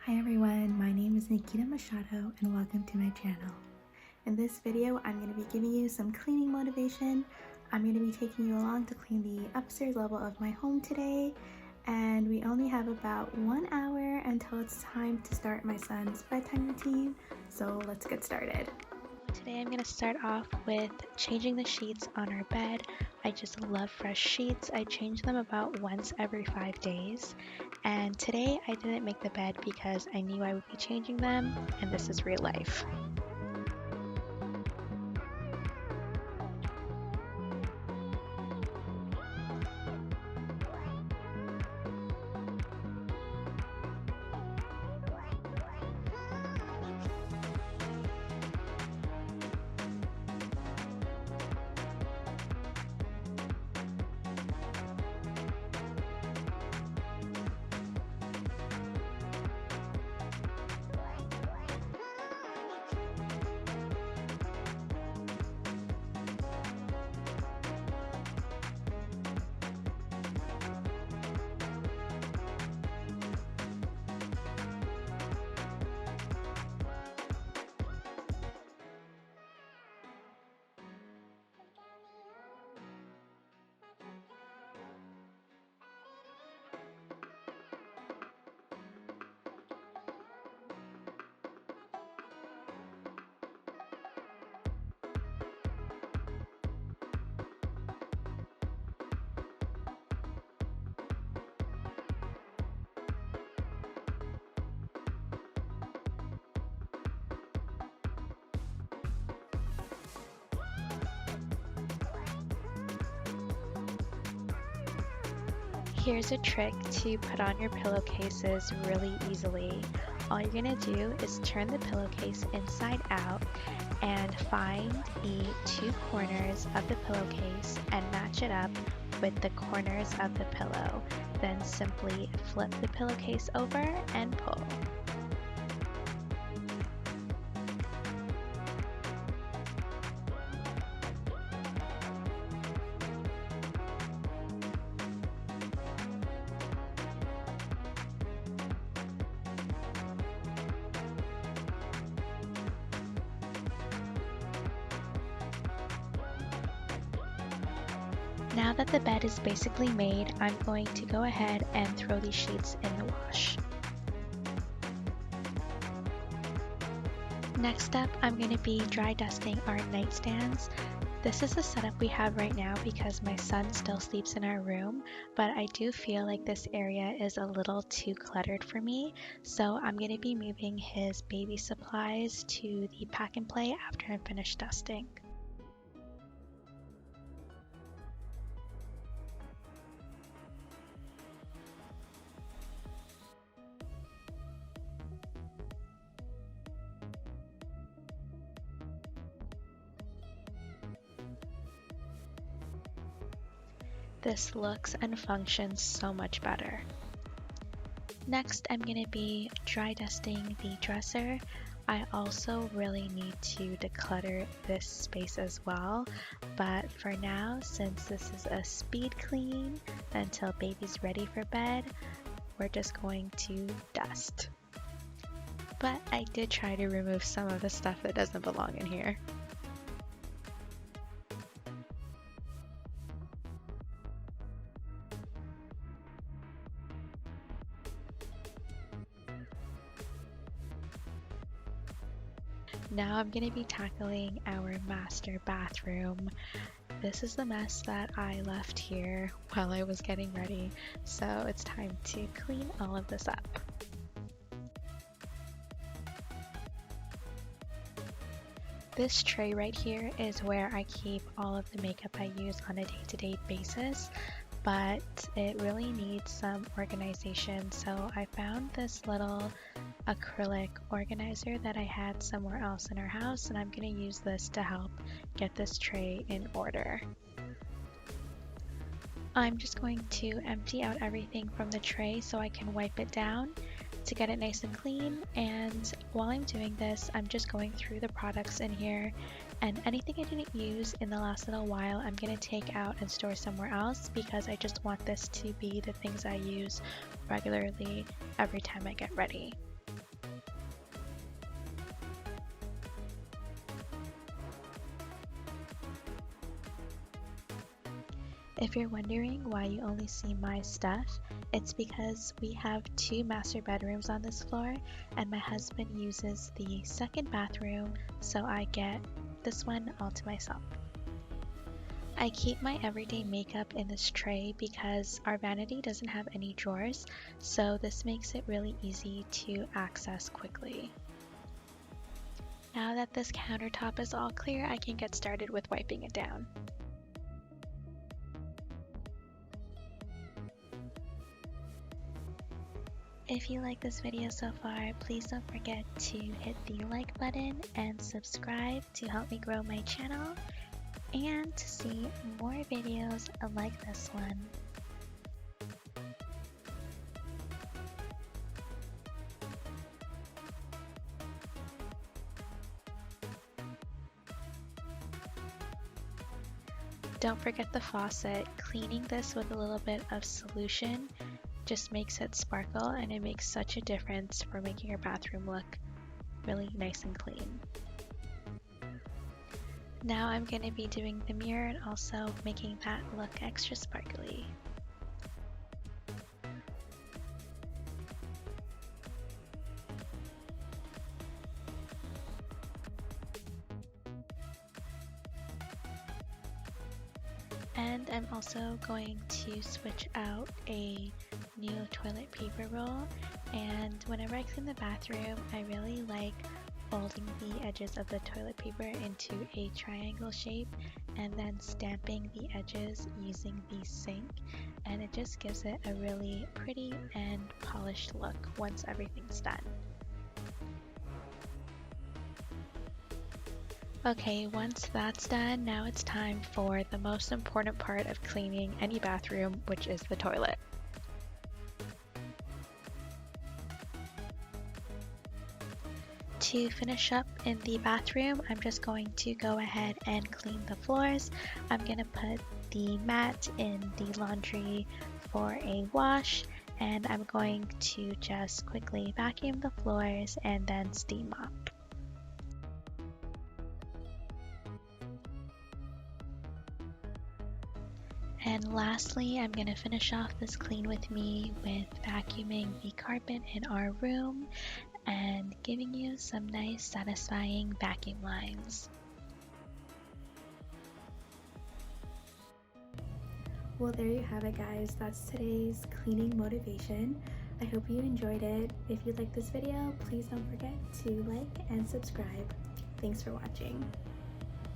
Hi everyone, my name is Nikeeta Machado and welcome to my channel. In this video, I'm going to be giving you some cleaning motivation. I'm going to be taking you along to clean the upstairs level of my home today, and we only have about 1 hour until it's time to start my son's bedtime routine, so let's get started. Today I'm going to start off with changing the sheets on our bed. I just love fresh sheets. I change them about once every 5 days. And today I didn't make the bed because I knew I would be changing them, and this is real life. Here's a trick to put on your pillowcases really easily. All you're gonna do is turn the pillowcase inside out and find the two corners of the pillowcase and match it up with the corners of the pillow. Then simply flip the pillowcase over and pull. Now that the bed is basically made, I'm going to go ahead and throw these sheets in the wash. Next up, I'm going to be dry dusting our nightstands. This is the setup we have right now because my son still sleeps in our room, but I do feel like this area is a little too cluttered for me, so I'm going to be moving his baby supplies to the pack and play after I'm finished dusting. This looks and functions so much better. Next, I'm going to be dry dusting the dresser. I also really need to declutter this space as well, but for now, since this is a speed clean until baby's ready for bed, we're just going to dust. But I did try to remove some of the stuff that doesn't belong in here. Now I'm going to be tackling our master bathroom. This is the mess that I left here while I was getting ready, so it's time to clean all of this up. This tray right here is where I keep all of the makeup I use on a day-to-day basis, but it really needs some organization, so I found this little acrylic organizer that I had somewhere else in our house, and I'm going to use this to help get this tray in order. I'm just going to empty out everything from the tray so I can wipe it down to get it nice and clean, and while I'm doing this, I'm just going through the products in here, and anything I didn't use in the last little while I'm going to take out and store somewhere else because I just want this to be the things I use regularly every time I get ready. If you're wondering why you only see my stuff, it's because we have 2 master bedrooms on this floor and my husband uses the second bathroom, so I get this one all to myself. I keep my everyday makeup in this tray because our vanity doesn't have any drawers, so this makes it really easy to access quickly. Now that this countertop is all clear, I can get started with wiping it down. If you like this video so far, please don't forget to hit the like button and subscribe to help me grow my channel and to see more videos like this one. Don't forget the faucet. Cleaning this with a little bit of solution just makes it sparkle, and it makes such a difference for making your bathroom look really nice and clean. Now I'm going to be doing the mirror and also making that look extra sparkly. And I'm also going to switch out a new toilet paper roll, and whenever I clean the bathroom, I really like folding the edges of the toilet paper into a triangle shape and then stamping the edges using the sink, and it just gives it a really pretty and polished look once everything's done. Okay, once that's done, now it's time for the most important part of cleaning any bathroom, which is the toilet. To finish up in the bathroom, I'm just going to go ahead and clean the floors. I'm going to put the mat in the laundry for a wash, and I'm going to just quickly vacuum the floors and then steam mop. And lastly, I'm going to finish off this clean with me with vacuuming the carpet in our room and giving you some nice satisfying vacuum lines. Well, there you have it, guys. That's today's cleaning motivation. I hope you enjoyed it. If you like this video, please don't forget to like and subscribe. Thanks for watching.